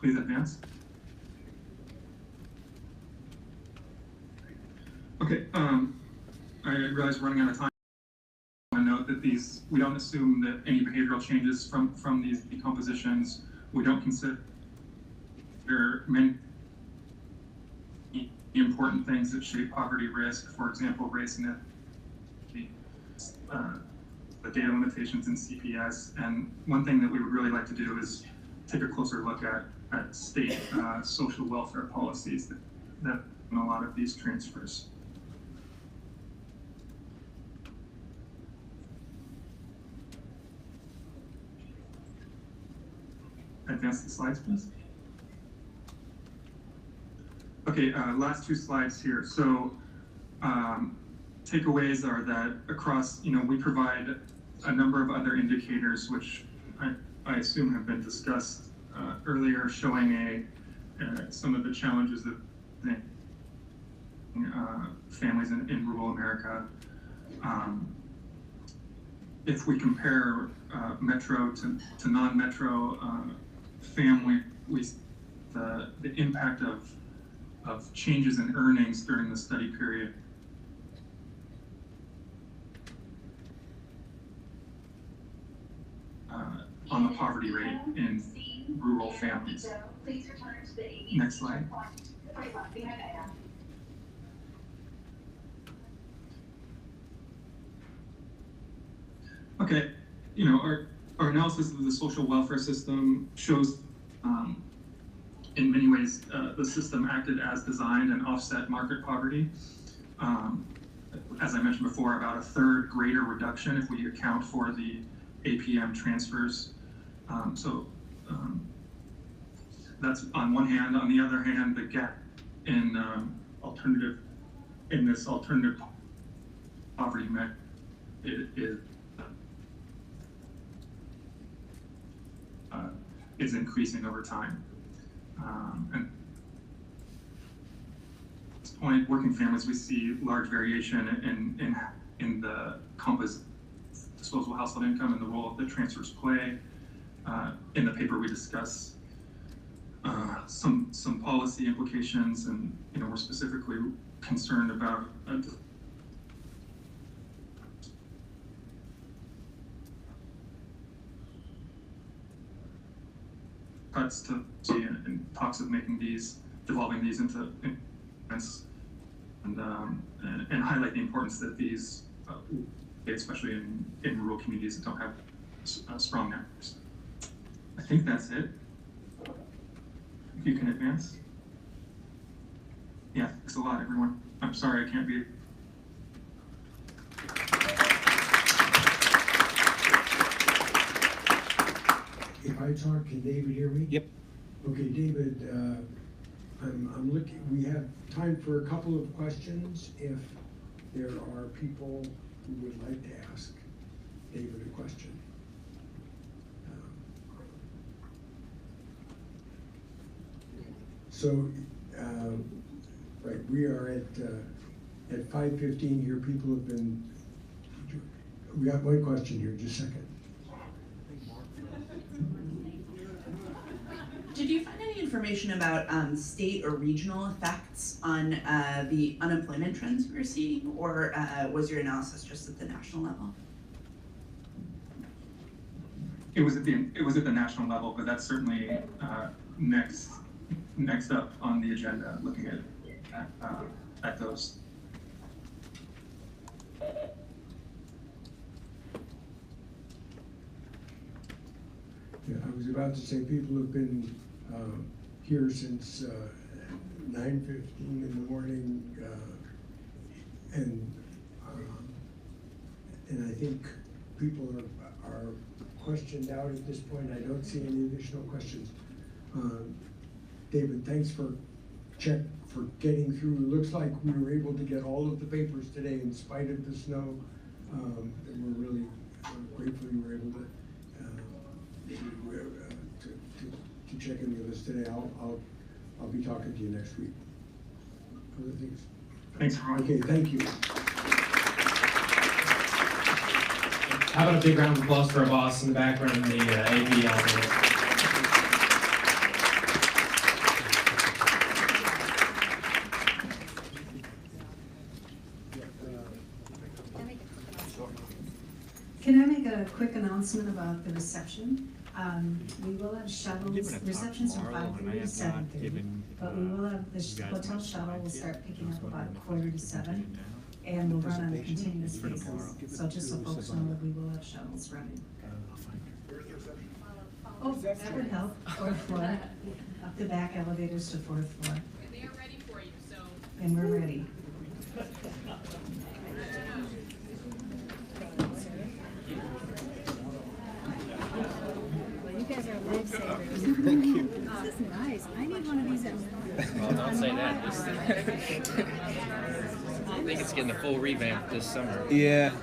Please advance. Okay, I realize we're running out of time. I want to note that we don't assume that any behavioral changes from these decompositions. We don't consider many important things that shape poverty risk, for example, race and ethnicity, the data limitations in CPS. And one thing that we would really like to do is take a closer look at state social welfare policies that in a lot of these transfers. Advance the slides, please. Okay, last two slides here. So takeaways are that across, we provide a number of other indicators, which I assume have been discussed earlier, showing some of the challenges that families in rural America. If we compare metro to non-metro family, the impact of changes in earnings during the study period on the poverty rate in rural families. Next slide. Okay, our analysis of the social welfare system shows in many ways the system acted as designed and offset market poverty. As I mentioned before, about a third greater reduction if we account for the APM transfers. That's on one hand. On the other hand, the gap in this alternative poverty measure is increasing over time. And at this point, working families, we see large variation in the disposable household income and the role that transfers play. In the paper, we discuss some policy implications, and we're specifically concerned about cuts to and talks of making devolving these into increments, and highlight the importance that these, especially in rural communities that don't have strong networks. I think that's it. If you can advance. Yeah, thanks a lot, everyone. I'm sorry I can't be. If I talk, can David hear me? Yep. Okay, David, I'm looking. We have time for a couple of questions. If there are people who would like to ask David a question. Right, we are at 5:15 here. People have been. We got one question here. Just a second. Did you find any information about state or regional effects on the unemployment trends we were seeing, or was your analysis just at the national level? It was at the national level, but that's certainly next up on the agenda, looking at those. Yeah, I was about to say people have been here since 9:15 in the morning, and I think people are questioned out at this point. I don't see any additional questions. David, thanks for getting through. It looks like we were able to get all of the papers today in spite of the snow, and we're really grateful you were able to check in with us today. I'll be talking to you next week. Other things. Thanks, Ron. Okay, thank you. How about a big round of applause for our boss in the background, the AV on Can I make a quick announcement about the reception? We will have shuttles, receptions from 5:30 to 7:30, but we will have, the hotel shuttle will start picking up about 6:45, and we'll run on a continuous basis. So just so folks know that we will have shuttles running. Oh, that would help, 4th floor, up the back elevators to 4th floor. And they are ready for you, so. And we're ready. You guys are lifesavers. This is nice. I need one of these at home. Well, don't say that. I think it's getting a full revamp this summer. Yeah.